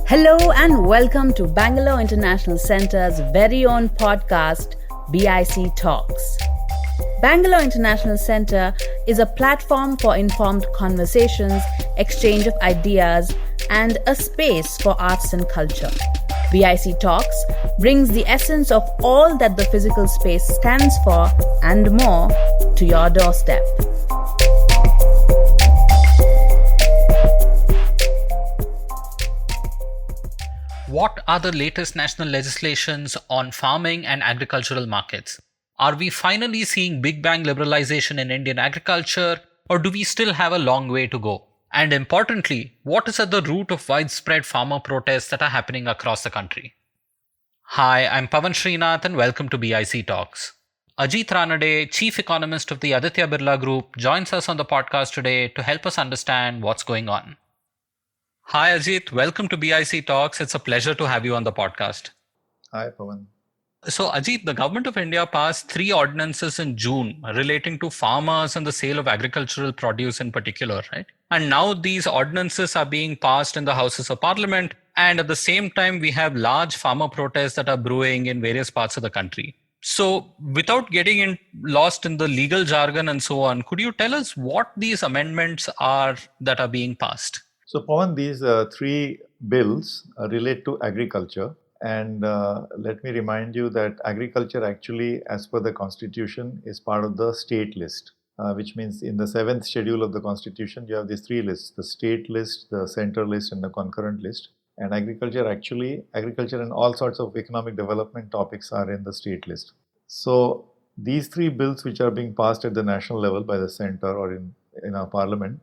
Hello and welcome to Bangalore International Centre's very own podcast, BIC Talks. Bangalore International Centre is a platform for informed conversations, exchange of ideas, and a space for arts and culture. BIC Talks brings the essence of all that the physical space stands for and more to your doorstep. What are the latest national legislations on farming and agricultural markets? Are we finally seeing big bang liberalization in Indian agriculture, or do we still have a long way to go? And importantly, what is at the root of widespread farmer protests that are happening across the country? Hi, I'm Pavan Srinath and welcome to BIC Talks. Ajit Ranade, Chief Economist of the Aditya Birla Group, joins us on the podcast today to help us understand what's going on. Hi Ajit, welcome to BIC Talks. It's a pleasure to have you on the podcast. Hi Pavan. So Ajit, the Government of India passed 3 ordinances in June relating to farmers and the sale of agricultural produce in particular, right? And now these ordinances are being passed in the Houses of Parliament, and at the same time we have large farmer protests that are brewing in various parts of the country. So without getting lost in the legal jargon and so on, could you tell us what these amendments are that are being passed? So Pawan, these 3 bills relate to agriculture. And let me remind you that agriculture actually, as per the Constitution, is part of the state list, which means in the 7th schedule of the Constitution, you have these 3 lists, the state list, the center list, and the concurrent list. And agriculture and all sorts of economic development topics are in the state list. So these 3 bills which are being passed at the national level by the center or in our parliament,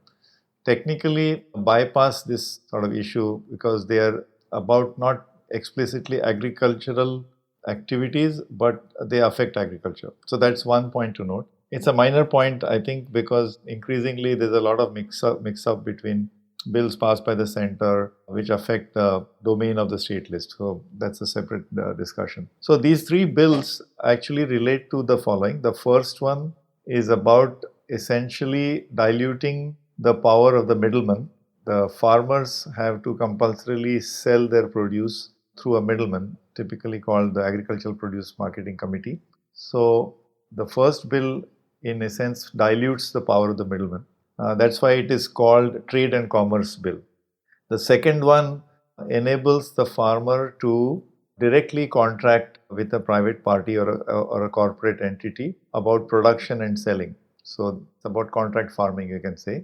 technically bypass this sort of issue because they are about not explicitly agricultural activities, but they affect agriculture. So that's one point to note. It's a minor point, I think, because increasingly there's a lot of mix up between bills passed by the center which affect the domain of the state list. So that's a separate discussion. So these 3 bills actually relate to the following. The first one is about essentially diluting the power of the middleman. The farmers have to compulsorily sell their produce through a middleman, typically called the Agricultural Produce Marketing Committee. So the first bill, in a sense, dilutes the power of the middleman. That's why it is called Trade and Commerce Bill. The second one enables the farmer to directly contract with a private party or a corporate entity about production and selling. So it's about contract farming, you can say.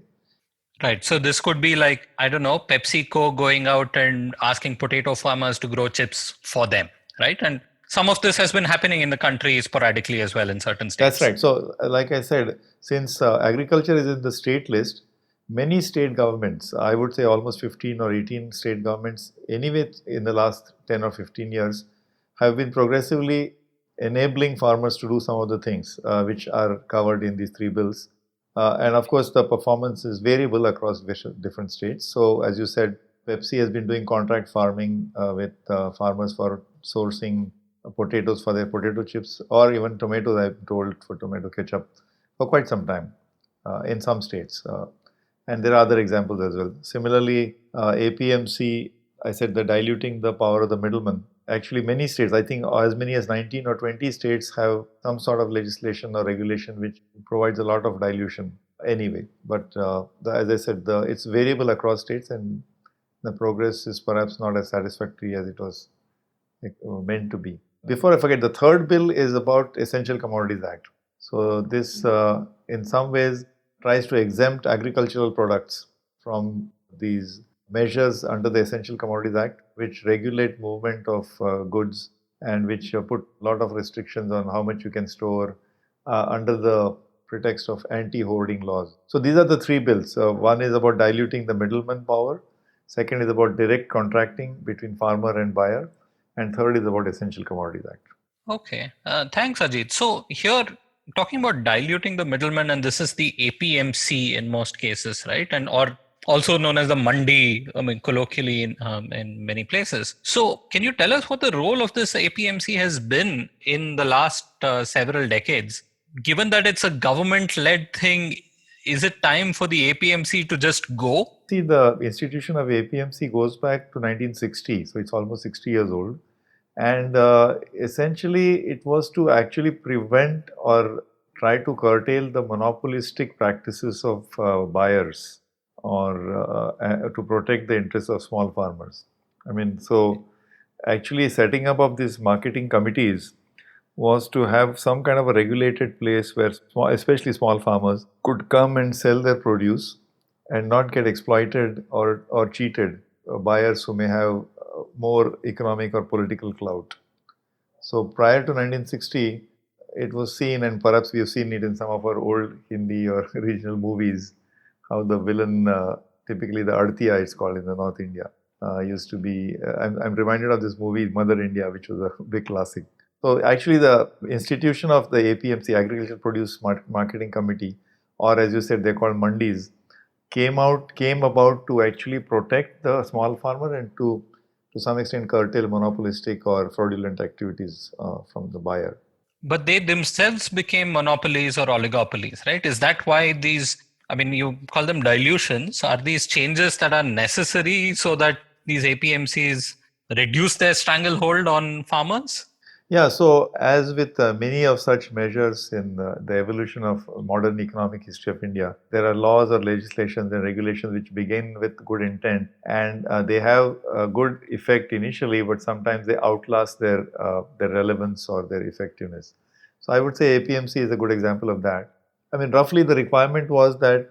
Right. So this could be like, I don't know, PepsiCo going out and asking potato farmers to grow chips for them, right? And some of this has been happening in the country sporadically as well in certain states. That's right. So like I said, since agriculture is in the state list, many state governments, I would say almost 15 or 18 state governments, anyway in the last 10 or 15 years, have been progressively enabling farmers to do some of the things which are covered in these 3 bills. And of course, the performance is variable across different states. So as you said, Pepsi has been doing contract farming with farmers for sourcing potatoes for their potato chips, or even tomatoes, I've told, for tomato ketchup for quite some time in some states. And there are other examples as well. Similarly, APMC, I said, the diluting the power of the middleman. Actually, many states, I think as many as 19 or 20 states have some sort of legislation or regulation which provides a lot of dilution anyway. But as I said, it's variable across states and the progress is perhaps not as satisfactory as it was meant to be. Before I forget, the third bill is about Essential Commodities Act. So this in some ways tries to exempt agricultural products from these measures under the Essential Commodities Act, which regulate movement of goods and which put a lot of restrictions on how much you can store under the pretext of anti-hoarding laws. So these are the 3 bills. One is about diluting the middleman power. Second is about direct contracting between farmer and buyer. And third is about Essential Commodities Act. Okay. Thanks, Ajit. So here, talking about diluting the middleman, and this is the APMC in most cases, right? And or also known as the mandi, colloquially in many places. So can you tell us what the role of this APMC has been in the last several decades? Given that it's a government-led thing, Is it time for the APMC to just go? See, the institution of APMC goes back to 1960, so it's almost 60 years old. And essentially, it was to actually prevent or try to curtail the monopolistic practices of buyers, or to protect the interests of small farmers. I mean, so actually setting up of these marketing committees was to have some kind of a regulated place where especially small farmers could come and sell their produce and not get exploited or cheated buyers who may have more economic or political clout. So prior to 1960, it was seen, and perhaps we have seen it in some of our old Hindi or regional movies, how the villain, typically the Artiya it's called in the North India, used to be. I'm reminded of this movie Mother India, which was a big classic. So actually, the institution of the APMC, Agricultural Produce Marketing Committee, or as you said, they're called mandis, came about to actually protect the small farmer and to some extent curtail monopolistic or fraudulent activities from the buyer. But they themselves became monopolies or oligopolies, right? Is that why these, I mean, you call them dilutions? Are these changes that are necessary so that these APMCs reduce their stranglehold on farmers? Yeah, so as with many of such measures in the evolution of modern economic history of India, there are laws or legislations and regulations which begin with good intent, and they have a good effect initially, but sometimes they outlast their relevance or their effectiveness. So I would say APMC is a good example of that. I mean, roughly the requirement was that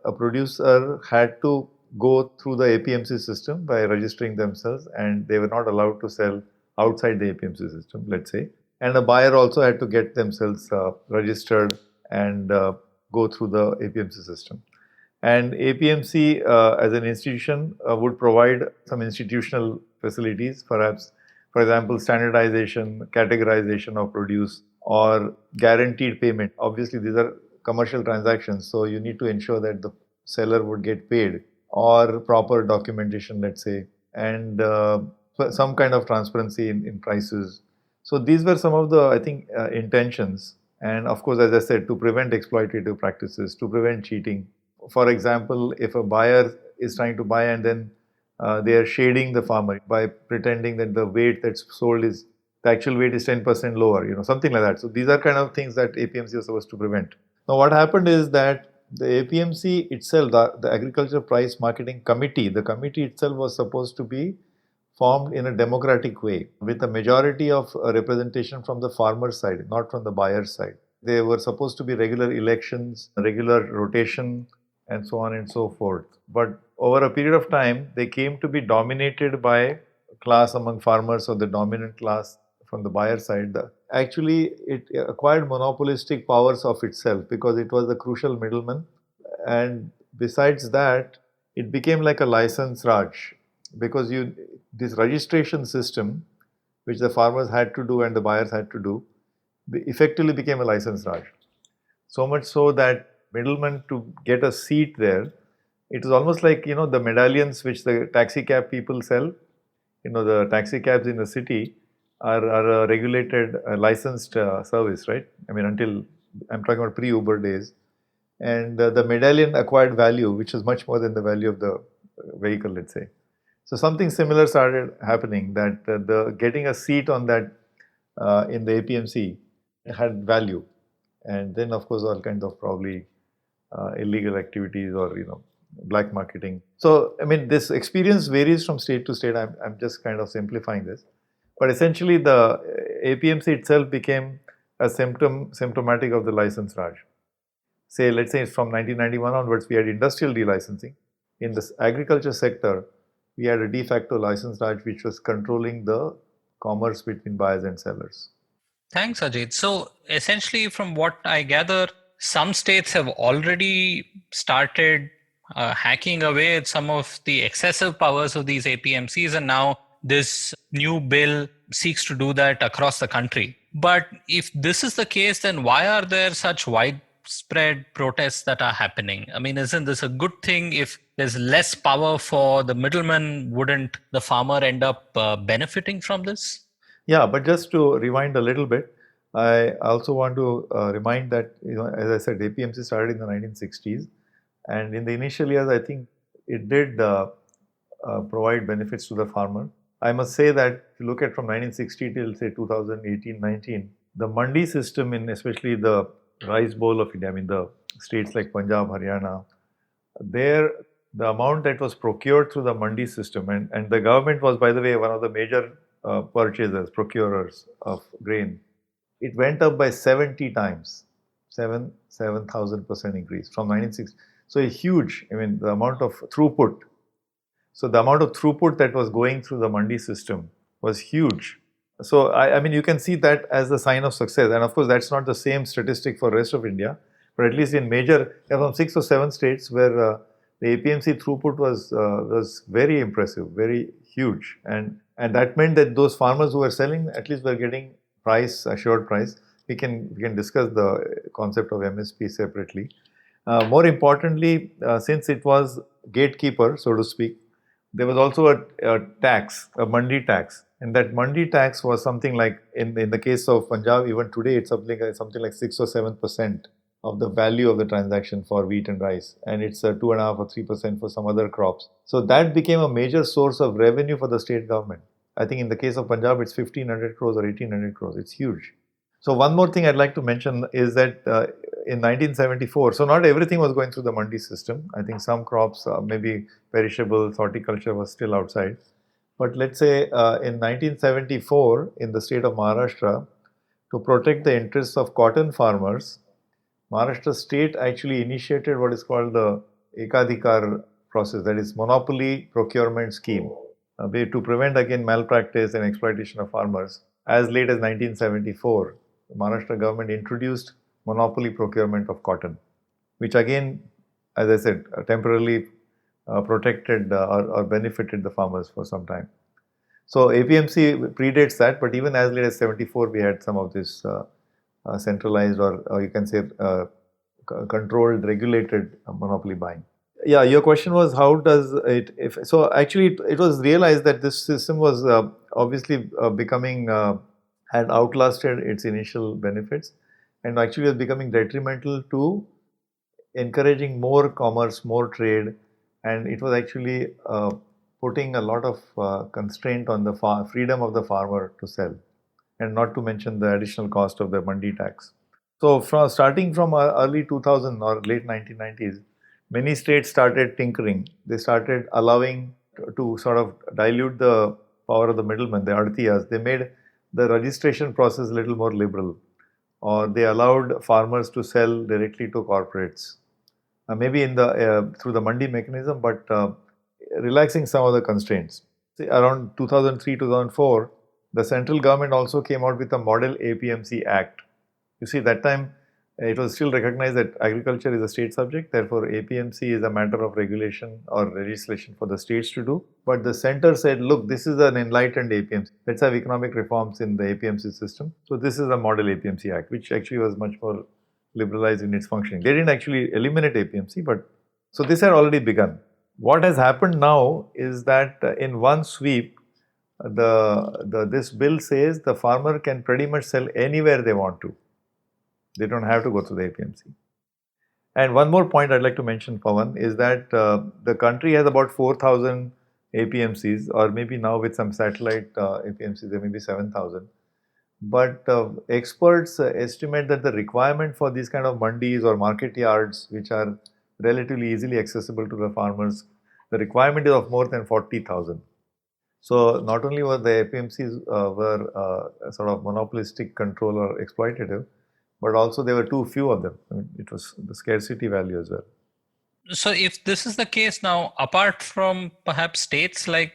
a producer had to go through the APMC system by registering themselves, and they were not allowed to sell outside the APMC system, let's say. And a buyer also had to get themselves registered and go through the APMC system. And APMC as an institution would provide some institutional facilities, perhaps, for example, standardization, categorization of produce, or guaranteed payment. Obviously, these are commercial transactions, so you need to ensure that the seller would get paid, or proper documentation, let's say, and some kind of transparency in prices. So these were some of the, I think, intentions. And of course, as I said, to prevent exploitative practices, to prevent cheating. For example, if a buyer is trying to buy and then they are shading the farmer by pretending that the weight that's sold is, the actual weight is 10% lower, something like that. So these are kind of things that APMC was supposed to prevent. Now, what happened is that the APMC itself, the Agriculture Price Marketing Committee, the committee itself was supposed to be formed in a democratic way with a majority of representation from the farmer side, not from the buyer side. There were supposed to be regular elections, regular rotation, and so on and so forth. But over a period of time, they came to be dominated by a class among farmers, or the dominant class from the buyer side. Actually, it acquired monopolistic powers of itself because it was a crucial middleman. And besides that, it became like a license Raj, because this registration system, which the farmers had to do and the buyers had to do, effectively became a license Raj. So much so that middlemen, to get a seat there, it is almost like, the medallions which the taxi cab people sell. The taxi cabs in the city are a regulated, licensed service, right? I mean, until I'm talking about pre-Uber days. And the medallion acquired value, which is much more than the value of the vehicle, let's say. So something similar started happening, that the getting a seat on that in the APMC had value. And then, of course, all kinds of probably illegal activities or, black marketing. So, I mean, this experience varies from state to state. I'm just kind of simplifying this. But essentially, the APMC itself became a symptomatic of the license Raj. Let's say from 1991 onwards, we had industrial delicensing. In the agriculture sector, we had a de facto license Raj which was controlling the commerce between buyers and sellers. Thanks, Ajit. So essentially, from what I gather, some states have already started hacking away at some of the excessive powers of these APMCs, and now this new bill seeks to do that across the country. But if this is the case, then why are there such widespread protests that are happening? I mean, isn't this a good thing? If there's less power for the middleman, wouldn't the farmer end up benefiting from this? Yeah, but just to rewind a little bit, I also want to remind that, as I said, APMC started in the 1960s, and in the initial years, I think it did provide benefits to the farmer. I must say that if you look at from 1960 till say 2018-19, the mandi system in especially the rice bowl of India, I mean the states like Punjab, Haryana, there the amount that was procured through the mandi system, and the government was, by the way, one of the major purchasers, procurers of grain, it went up by 70 times, 7,000% increase from 1960. So a huge, I mean, the amount of throughput. So the amount of throughput that was going through the mandi system was huge. So I mean, you can see that as a sign of success. And of course, that's not the same statistic for rest of India, but at least in major, there are some 6 or 7 states where the APMC throughput was very impressive, very huge, and that meant that those farmers who were selling at least were getting assured price. We can discuss the concept of MSP separately. More importantly, since it was gatekeeper, so to speak, there was also a tax, a mandi tax, and that mandi tax was something like in the case of Punjab, even today it's something like 6 or 7% of the value of the transaction for wheat and rice, and it's 2.5 or 3% for some other crops. So that became a major source of revenue for the state government. I think in the case of Punjab, it's 1,500 crores or 1,800 crores. It's huge. So one more thing I'd like to mention is that in 1974, so not everything was going through the mandi system. I think some crops, maybe perishables, horticulture was still outside. But let's say in 1974, in the state of Maharashtra, to protect the interests of cotton farmers, Maharashtra state actually initiated what is called the Ekadhikar process, that is monopoly procurement scheme, to prevent again malpractice and exploitation of farmers. As late as 1974, the Maharashtra government introduced monopoly procurement of cotton, which again, as I said, temporarily protected or benefited the farmers for some time. So APMC predates that, but even as late as 74, we had some of this centralized or you can say controlled, regulated monopoly buying. Yeah, your question was how does it, so actually it was realized that this system was obviously becoming, had outlasted its initial benefits and actually was becoming detrimental to encouraging more commerce, more trade, and it was actually putting a lot of constraint on the freedom of the farmer to sell, and not to mention the additional cost of the mandi tax. So starting from early 2000 or late 1990s, many states started tinkering. They started allowing to sort of dilute the power of the middlemen, the aditiyas. They made the registration process a little more liberal, or they allowed farmers to sell directly to corporates, maybe in the through the mandi mechanism, but relaxing some of the constraints. See, around 2003-2004, the central government also came out with a Model APMC Act. You see, that time it was still recognized that agriculture is a state subject, therefore APMC is a matter of regulation or legislation for the states to do. But the center said, look, this is an enlightened APMC. Let's have economic reforms in the APMC system. So this is a Model APMC Act, which actually was much more liberalized in its functioning. They didn't actually eliminate APMC, but so this had already begun. What has happened now is that in one sweep, this bill says the farmer can pretty much sell anywhere they want to. They don't have to go through the APMC. And one more point I'd like to mention, Pavan, is that the country has about 4,000 APMCs, or maybe now with some satellite APMCs, there may be 7,000. But experts estimate that the requirement for these kind of mandis or market yards, which are relatively easily accessible to the farmers, the requirement is of more than 40,000. So not only were the APMCs were sort of monopolistic control or exploitative, but also there were too few of them. I mean, it was the scarcity value as well. So if this is the case now, apart from perhaps states like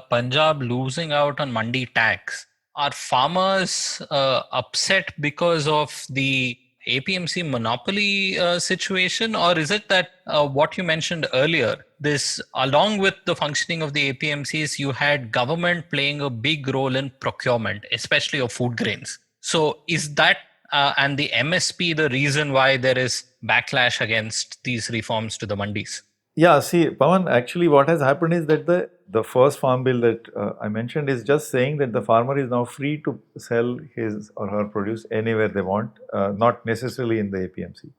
Punjab losing out on mandi tax, are farmers upset because of the APMC monopoly situation, or is it that what you mentioned earlier, this along with the functioning of the APMCs, you had government playing a big role in procurement, especially of food grains? So is that and the MSP the reason why there is backlash against these reforms to the mandis? Yeah, see, Pavan, actually what has happened is that the first farm bill that I mentioned is just saying that the farmer is now free to sell his or her produce anywhere they want, not necessarily in the APMC,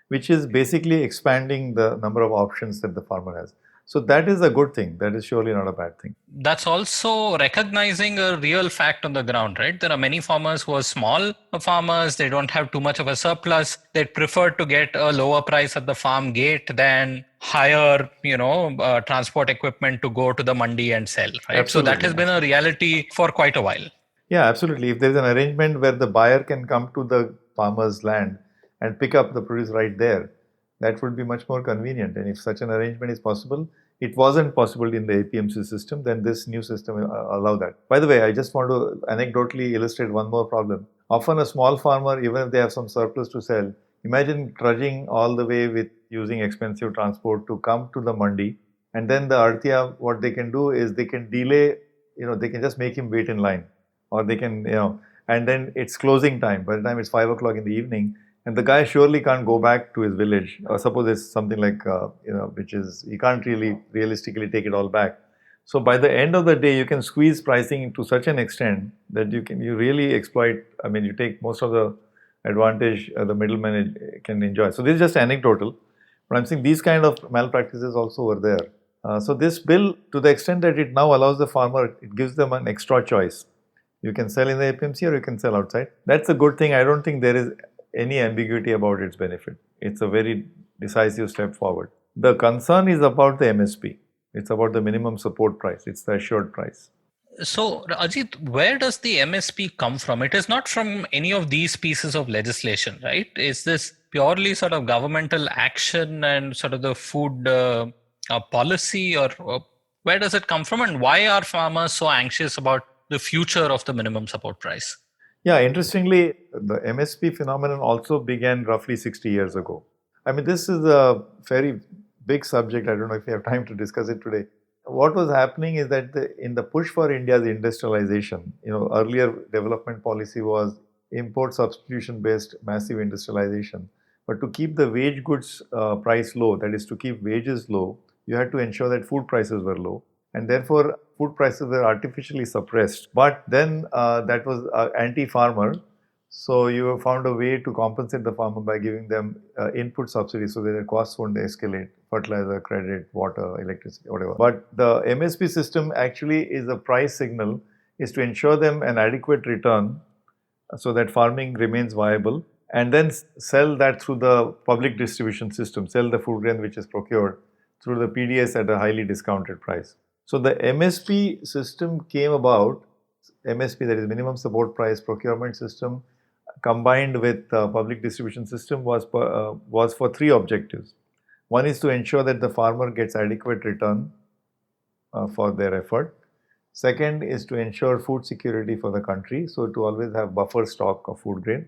which is basically expanding the number of options that the farmer has. So that is a good thing. That is surely not a bad thing. That's also recognizing a real fact on the ground, right? There are many farmers who are small farmers. They don't have too much of a surplus. They prefer to get a lower price at the farm gate than hire, transport equipment to go to the mandi and sell, right? Absolutely. So that has been a reality for quite a while. Yeah, absolutely. If there's an arrangement where the buyer can come to the farmer's land and pick up the produce right there, that would be much more convenient. And if such an arrangement is possible, it wasn't possible in the APMC system, then this new system will allow that. By the way, I just want to anecdotally illustrate one more problem. Often a small farmer, even if they have some surplus to sell, imagine trudging all the way with using expensive transport to come to the mandi. And then the artiya, what they can do is they can delay, they can just make him wait in line. Or they can, and then it's closing time. By the time it's 5 o'clock in the evening, and the guy surely can't go back to his village. Or suppose it's something like, which is, he can't really realistically take it all back. So by the end of the day, you can squeeze pricing to such an extent that you really exploit, you take most of the advantage the middleman can enjoy. So this is just anecdotal, but I'm saying these kind of malpractices also were there. So this bill, to the extent that it now allows the farmer, it gives them an extra choice. You can sell in the APMC or you can sell outside. That's a good thing. I don't think there is any ambiguity about its benefit. It's a very decisive step forward. The concern is about the MSP. It's about the minimum support price. It's the assured price. So, Ajit, where does the MSP come from? It is not from any of these pieces of legislation, right? Is this purely sort of governmental action and sort of the food policy, or where does it come from, and why are farmers so anxious about the future of the minimum support price? Yeah, interestingly, the MSP phenomenon also began roughly 60 years ago. This is a very big subject. I don't know if we have time to discuss it today. What was happening is that in the push for India's industrialization, earlier development policy was import substitution based massive industrialization. But to keep the wage goods price low, that is to keep wages low, you had to ensure that food prices were low. And therefore, food prices were artificially suppressed. But then that was anti-farmer. So you found a way to compensate the farmer by giving them input subsidies so that their costs won't escalate, fertilizer, credit, water, electricity, whatever. But the MSP system actually is a price signal, is to ensure them an adequate return so that farming remains viable, and then sell that through the public distribution system, sell the food grain which is procured through the PDS at a highly discounted price. So the MSP system came about, MSP, that is minimum support price procurement system, combined with public distribution system was for three objectives. One is to ensure that the farmer gets adequate return for their effort. Second is to ensure food security for the country, so to always have buffer stock of food grain.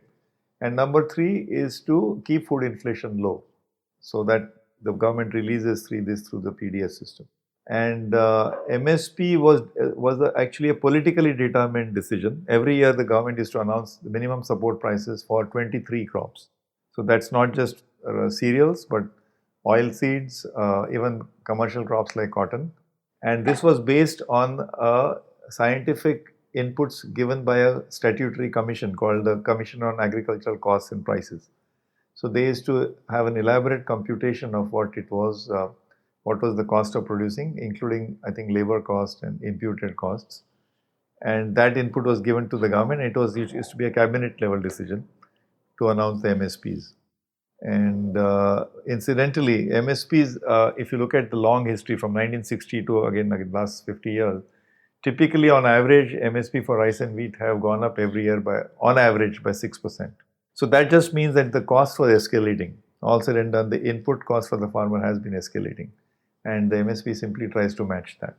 And number three is to keep food inflation low, so that the government releases this through the PDS system. And MSP was actually a politically determined decision. Every year the government is to announce the minimum support prices for 23 crops. So that's not just cereals, but oil seeds, even commercial crops like cotton. And this was based on scientific inputs given by a statutory commission called the Commission on Agricultural Costs and Prices. So they used to have an elaborate computation of what was the cost of producing, including, I think, labor cost and imputed costs. And that input was given to the government. It used to be a cabinet level decision to announce the MSPs. And incidentally, MSPs, if you look at the long history from 1960 to again the last 50 years, typically on average, MSP for rice and wheat have gone up every year on average by 6%. So that just means that the cost was escalating. All said and done, the input cost for the farmer has been escalating. And the MSP simply tries to match that.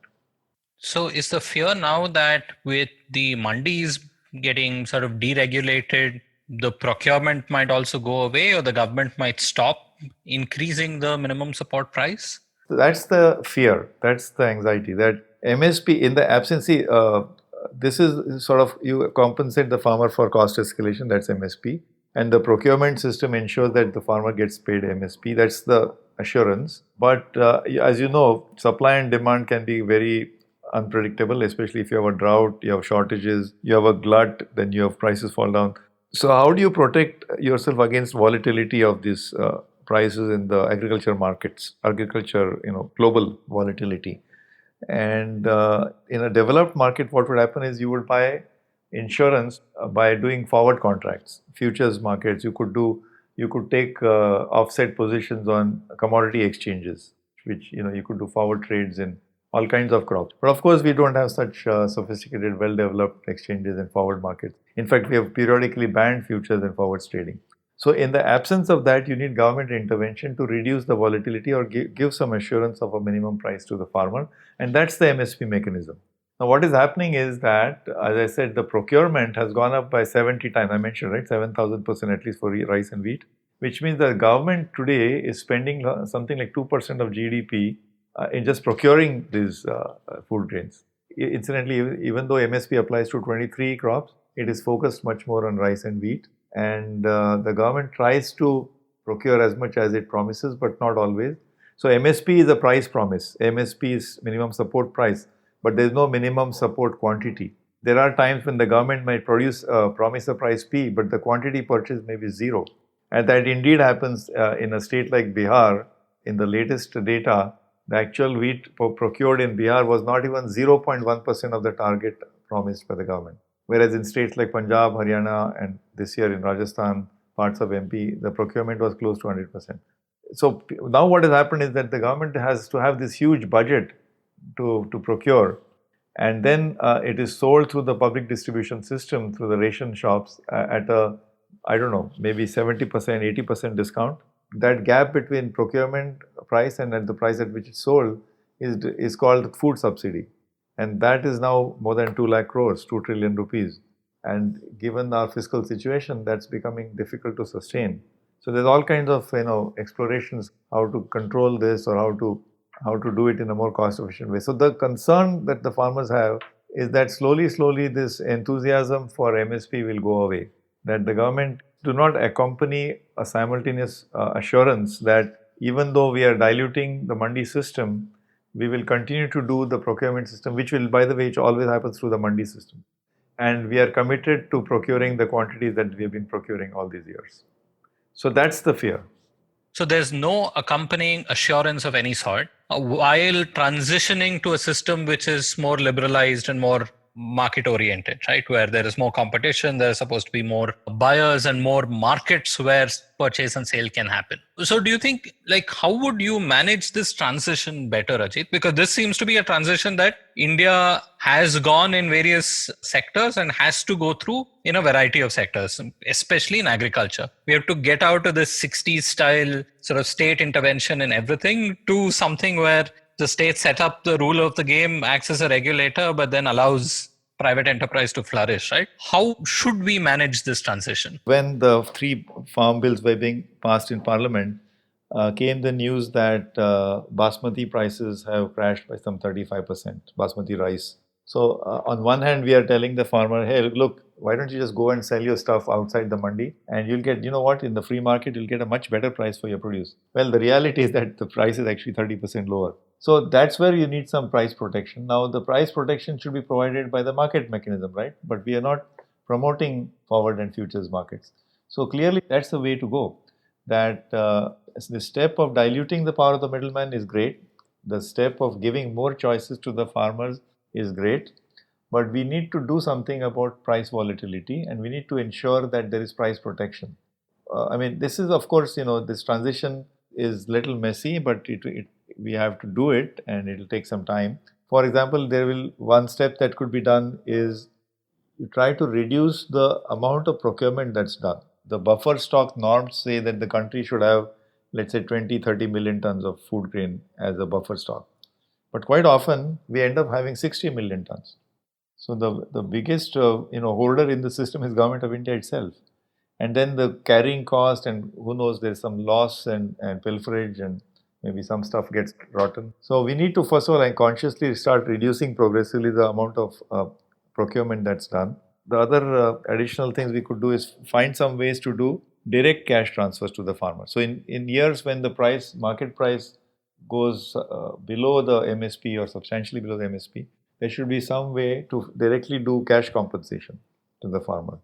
So is the fear now that with the mandis getting sort of deregulated, the procurement might also go away, or the government might stop increasing the minimum support price? That's the fear. That's the anxiety. That MSP, in the absence, this is sort of, you compensate the farmer for cost escalation, that's MSP. And the procurement system ensures that the farmer gets paid MSP. That's the assurance. But as you know, supply and demand can be very unpredictable, especially if you have a drought, you have shortages, you have a glut, then you have prices fall down. So how do you protect yourself against volatility of these prices in the agriculture markets, global volatility? And in a developed market, what would happen is you would buy insurance by doing forward contracts, futures markets. You could take offset positions on commodity exchanges, which you could do forward trades in all kinds of crops. But of course, we don't have such sophisticated, well-developed exchanges and forward markets. In fact, we have periodically banned futures and forwards trading. So in the absence of that, you need government intervention to reduce the volatility or give some assurance of a minimum price to the farmer. And that's the MSP mechanism. Now, what is happening is that, as I said, the procurement has gone up by 70 times. I mentioned, right, 7,000% at least for rice and wheat, which means the government today is spending something like 2% of GDP in just procuring these food grains. Incidentally, even though MSP applies to 23 crops, it is focused much more on rice and wheat. And the government tries to procure as much as it promises, but not always. So MSP is a price promise. MSP is minimum support price, but there is no minimum support quantity. There are times when the government might promise a price P, but the quantity purchased may be zero. And that indeed happens in a state like Bihar. In the latest data, the actual wheat procured in Bihar was not even 0.1% of the target promised by the government. Whereas in states like Punjab, Haryana, and this year in Rajasthan, parts of MP, the procurement was close to 100%. So now what has happened is that the government has to have this huge budget to procure, and then it is sold through the public distribution system, through the ration shops at a, I don't know, maybe 70%, 80% discount. That gap between procurement price and at the price at which it's sold is called food subsidy. And that is now more than 2 lakh crores, 2 trillion rupees. And given our fiscal situation, that's becoming difficult to sustain. So there's all kinds of explorations how to control this or how to do it in a more cost-efficient way. So the concern that the farmers have is that slowly this enthusiasm for MSP will go away. That the government do not accompany a simultaneous assurance that even though we are diluting the mandi system, we will continue to do the procurement system, which will, by the way, which always happens through the mandi system. And we are committed to procuring the quantities that we have been procuring all these years. So that's the fear. So there's no accompanying assurance of any sort while transitioning to a system which is more liberalized and more market oriented, right? Where there is more competition, there's supposed to be more buyers and more markets where purchase and sale can happen. So do you think, how would you manage this transition better, Ajit? Because this seems to be a transition that India has gone in various sectors and has to go through in a variety of sectors, especially in agriculture. We have to get out of this 60s style sort of state intervention in everything to something where the state set up the rule of the game, acts as a regulator, but then allows private enterprise to flourish, right? How should we manage this transition? When the 3 farm bills were being passed in Parliament, came the news that basmati prices have crashed by some 35%, basmati rice. So on one hand, we are telling the farmer, hey, look, why don't you just go and sell your stuff outside the mandi and you'll get, in the free market, you'll get a much better price for your produce. Well, the reality is that the price is actually 30% lower. So that's where you need some price protection. Now, the price protection should be provided by the market mechanism, right? But we are not promoting forward and futures markets. So clearly, that's the way to go. That the step of diluting the power of the middleman is great. The step of giving more choices to the farmers is great. But we need to do something about price volatility, and we need to ensure that there is price protection. This is, of course, this transition is little messy, but we have to do it, and it will take some time. For example, one step that could be done is you try to reduce the amount of procurement that's done. The buffer stock norms say that the country should have, let's say, 20-30 million tons of food grain as a buffer stock. But quite often, we end up having 60 million tons. So the biggest holder in the system is Government of India itself. And then the carrying cost, and who knows, there's some loss and pilferage, and maybe some stuff gets rotten. So we need to, first of all, and consciously start reducing progressively the amount of procurement that's done. The other additional things we could do is find some ways to do direct cash transfers to the farmer. So in years when the market price goes below the MSP or substantially below the MSP, there should be some way to directly do cash compensation to the farmer.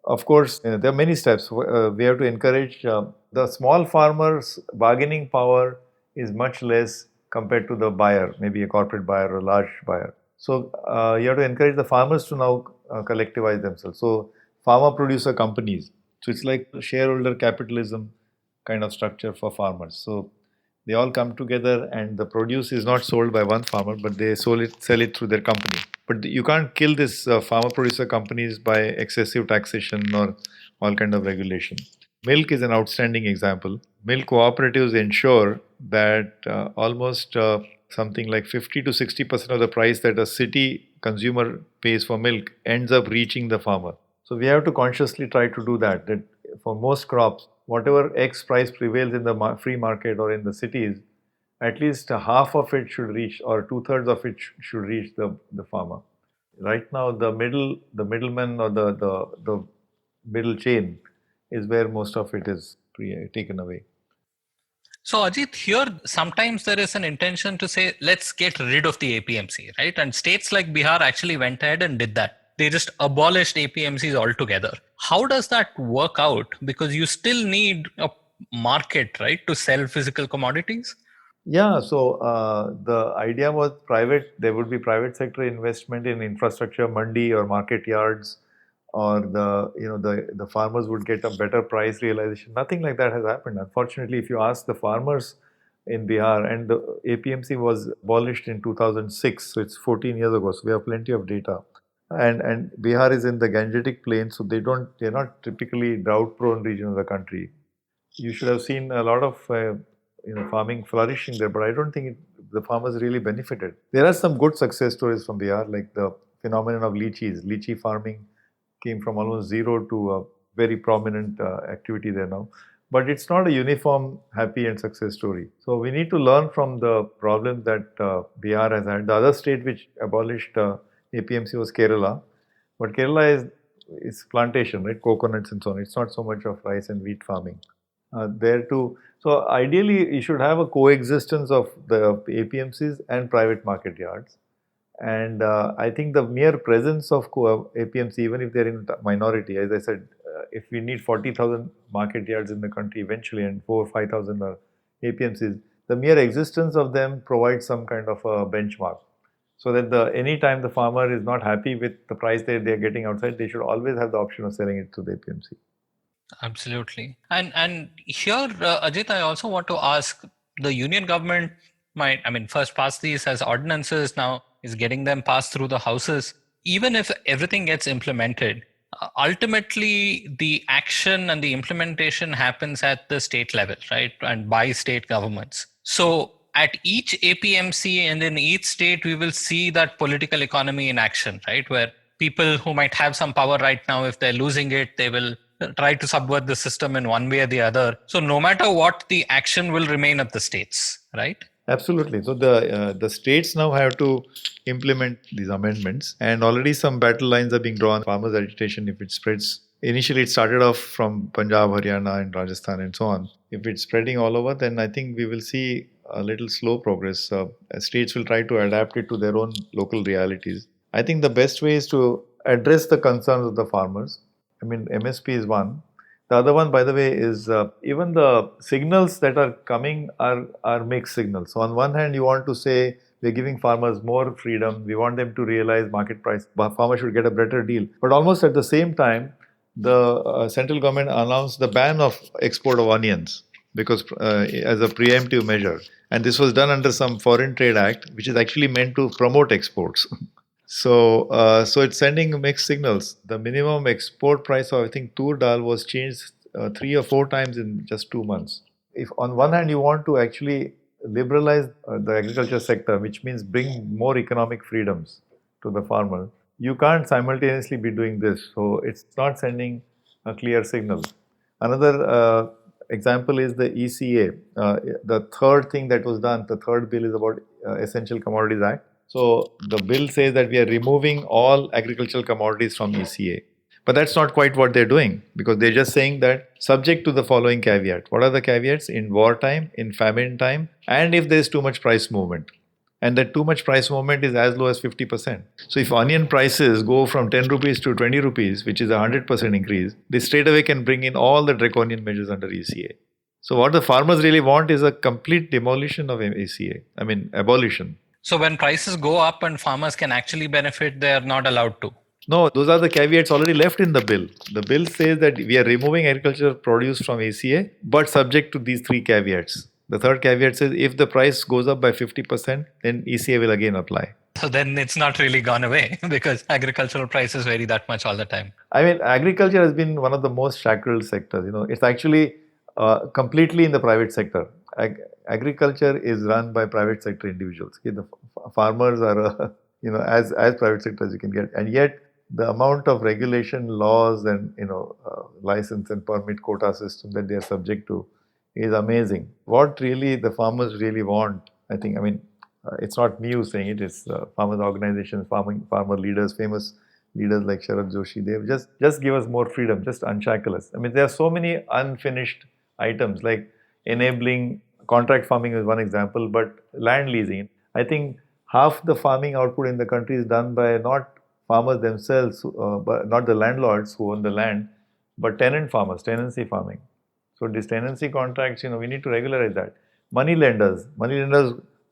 Of course, there are many steps. We have to encourage the small farmers' bargaining power is much less compared to the buyer, maybe a corporate buyer or a large buyer. So you have to encourage the farmers to now collectivize themselves. So farmer producer companies. So it's like shareholder capitalism kind of structure for farmers. So they all come together and the produce is not sold by one farmer, but they sell it through their company. But you can't kill this farmer producer companies by excessive taxation or all kind of regulation. Milk is an outstanding example. Milk cooperatives ensure that almost something like 50 to 60% of the price that a city consumer pays for milk ends up reaching the farmer. So we have to consciously try to do that for most crops, whatever X price prevails in the free market or in the cities, at least half of it should reach, or 2/3 of it should reach the farmer. Right now, the middleman or the middle chain is where most of it is taken away. So Ajit, here sometimes there is an intention to say, let's get rid of the APMC, right? And states like Bihar actually went ahead and did that. They just abolished APMCs altogether. How does that work out? Because you still need a market, right, to sell physical commodities? Yeah, so the idea was there would be private sector investment in infrastructure, mandi or market yards, or the farmers would get a better price realization. Nothing like that has happened. Unfortunately, if you ask the farmers in Bihar, and the APMC was abolished in 2006, so it's 14 years ago, so we have plenty of data. And Bihar is in the Gangetic Plain, so they're not typically drought-prone region of the country. You should have seen a lot of farming flourishing there, but I don't think the farmers really benefited. There are some good success stories from Bihar, like the phenomenon of lychees. Lychee farming came from almost zero to a very prominent activity there now. But it's not a uniform happy and success story. So we need to learn from the problems that Bihar has had. The other state which abolished APMC was Kerala. But Kerala is plantation, right? Coconuts and so on. It's not so much of rice and wheat farming. There too. So ideally, you should have a coexistence of the APMCs and private market yards. And I think the mere presence of APMC, even if they're in minority, as I said, if we need 40,000 market yards in the country eventually and 4,000 or 5,000 are APMCs, the mere existence of them provides some kind of a benchmark. So that anytime the farmer is not happy with the price that they're getting outside, they should always have the option of selling it to the APMC. Absolutely. And here, Ajit, I also want to ask, the union government first pass these as ordinances, now is getting them passed through the houses. Even if everything gets implemented, ultimately the action and the implementation happens at the state level, right? And by state governments. So at each APMC and in each state, we will see that political economy in action, right? Where people who might have some power right now, if they're losing it, they will try to subvert the system in one way or the other. So no matter what, the action will remain at the states, right? Absolutely. So the states now have to implement these amendments, and already some battle lines are being drawn. Farmers' agitation, if it spreads, initially it started off from Punjab, Haryana, and Rajasthan, and so on. If it's spreading all over, then I think we will see a little slow progress. States will try to adapt it to their own local realities. I think the best way is to address the concerns of the farmers. I mean, MSP is one. The other one, by the way, is even the signals that are coming are mixed signals. So on one hand, you want to say we're giving farmers more freedom. We want them to realize market price. Farmers should get a better deal. But almost at the same time, the central government announced the ban of export of onions because as a preemptive measure. And this was done under some Foreign Trade Act, which is actually meant to promote exports. So it's sending mixed signals. The minimum export price of, I think, tur dal was changed 3 or 4 times in just 2 months. If on one hand you want to actually liberalize the agriculture sector, which means bring more economic freedoms to the farmer, you can't simultaneously be doing this. So it's not sending a clear signal. Another example is the ECA. The third thing that was done, the third bill is about Essential Commodities Act. So the bill says that we are removing all agricultural commodities from ECA. But that's not quite what they're doing, because they're just saying that subject to the following caveat. What are the caveats? In wartime, in famine time, and if there's too much price movement. And that too much price movement is as low as 50%. So if onion prices go from 10 rupees to 20 rupees, which is a 100% increase, they straight away can bring in all the draconian measures under ECA. So what the farmers really want is a complete demolition of ECA. Abolition. So when prices go up and farmers can actually benefit, they are not allowed to. No, those are the caveats already left in the bill. The bill says that we are removing agricultural produce from ECA, but subject to these three caveats. The third caveat says if the price goes up by 50%, then ECA will again apply. So then it's not really gone away because agricultural prices vary that much all the time. Agriculture has been one of the most shackled sectors. It's actually completely in the private sector. Agriculture is run by private sector individuals. The farmers are, as private sector as you can get. And yet, the amount of regulation, laws and, license and permit quota system that they are subject to is amazing. What really the farmers really want, it's not me who's saying it, it's farmers organizations, farmer leaders, famous leaders like Sharad Joshi. They just give us more freedom, just unshackle us. There are so many unfinished items like enabling contract farming is one example, but land leasing. I think half the farming output in the country is done by not farmers themselves, but not the landlords who own the land, but tenant farmers, tenancy farming. So these tenancy contracts, we need to regularize that. Money lenders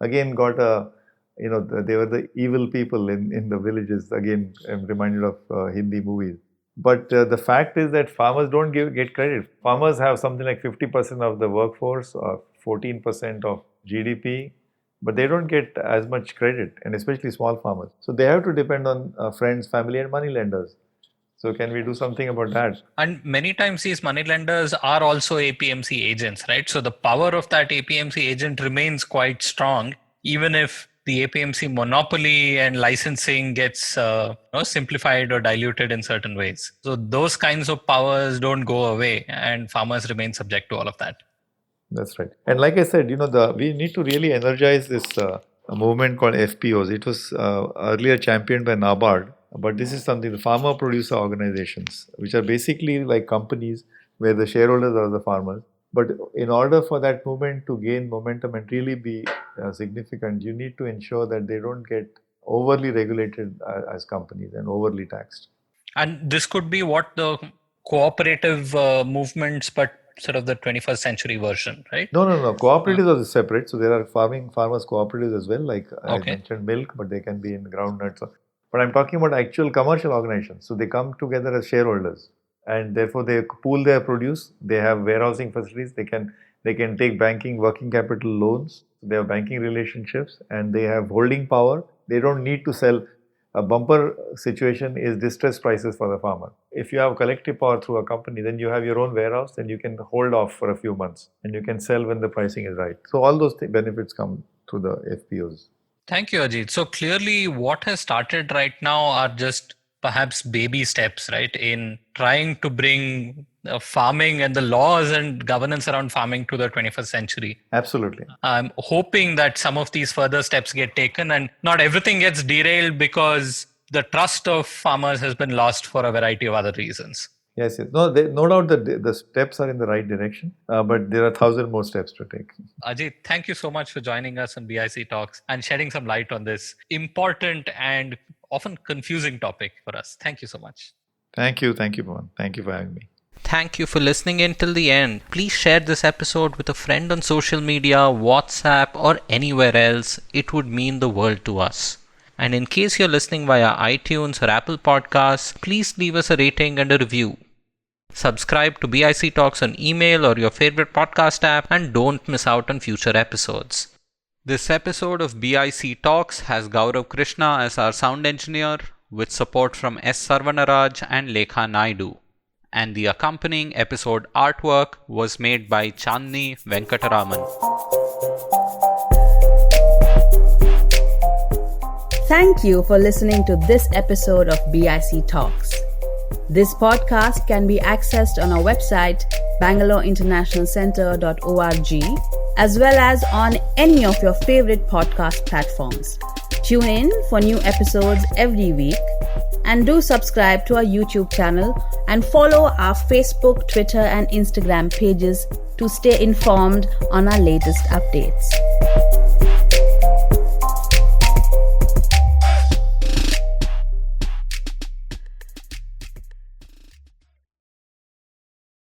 again got they were the evil people in the villages. Again, I'm reminded of Hindi movies. But the fact is that farmers don't get credit. Farmers have something like 50% of the workforce, or 14% of GDP, but they don't get as much credit, and especially small farmers. So they have to depend on friends, family, and money lenders. So can we do something about that? And many times these money lenders are also APMC agents, right? So the power of that APMC agent remains quite strong, even if the APMC monopoly and licensing gets simplified or diluted in certain ways. So those kinds of powers don't go away and farmers remain subject to all of that. That's right. And like I said, we need to really energize this movement called FPOs. It was earlier championed by NABARD, but this is something, the farmer producer organizations, which are basically like companies where the shareholders are the farmers. But in order for that movement to gain momentum and really be significant, you need to ensure that they don't get overly regulated as companies and overly taxed. And this could be what the cooperative movements, but sort of the 21st century version, right? No. Cooperatives are separate. So there are farmers cooperatives as well, like I mentioned milk, but they can be in groundnuts. But I'm talking about actual commercial organizations. So they come together as shareholders, and therefore they pool their produce. They have warehousing facilities. They can take banking, working capital loans. They have banking relationships, and they have holding power. They don't need to sell. A bumper situation is distress prices for the farmer. If you have collective power through a company, then you have your own warehouse, then you can hold off for a few months and you can sell when the pricing is right. So all those benefits come through the FPOs. Thank you, Ajit. So clearly what has started right now are just perhaps baby steps, right, in trying to bring farming and the laws and governance around farming to the 21st century. Absolutely. I'm hoping that some of these further steps get taken and not everything gets derailed because the trust of farmers has been lost for a variety of other reasons. Yes. No doubt that the steps are in the right direction, but there are 1,000 more steps to take. Ajit, thank you so much for joining us on BIC Talks and shedding some light on this important and often confusing topic for us. Thank you so much. Thank you, Pavan. Thank you for having me. Thank you for listening in till the end. Please share this episode with a friend on social media, WhatsApp, or anywhere else. It would mean the world to us. And in case you're listening via iTunes or Apple Podcasts, please leave us a rating and a review. Subscribe to BIC Talks on email or your favorite podcast app and don't miss out on future episodes. This episode of BIC Talks has Gaurav Krishna as our sound engineer with support from S. Sarvanaraj and Lekha Naidu. And the accompanying episode artwork was made by Chandni Venkataraman. Thank you for listening to this episode of BIC Talks. This podcast can be accessed on our website, bangaloreinternationalcentre.org, as well as on any of your favorite podcast platforms. Tune in for new episodes every week. And do subscribe to our YouTube channel and follow our Facebook, Twitter, and Instagram pages to stay informed on our latest updates.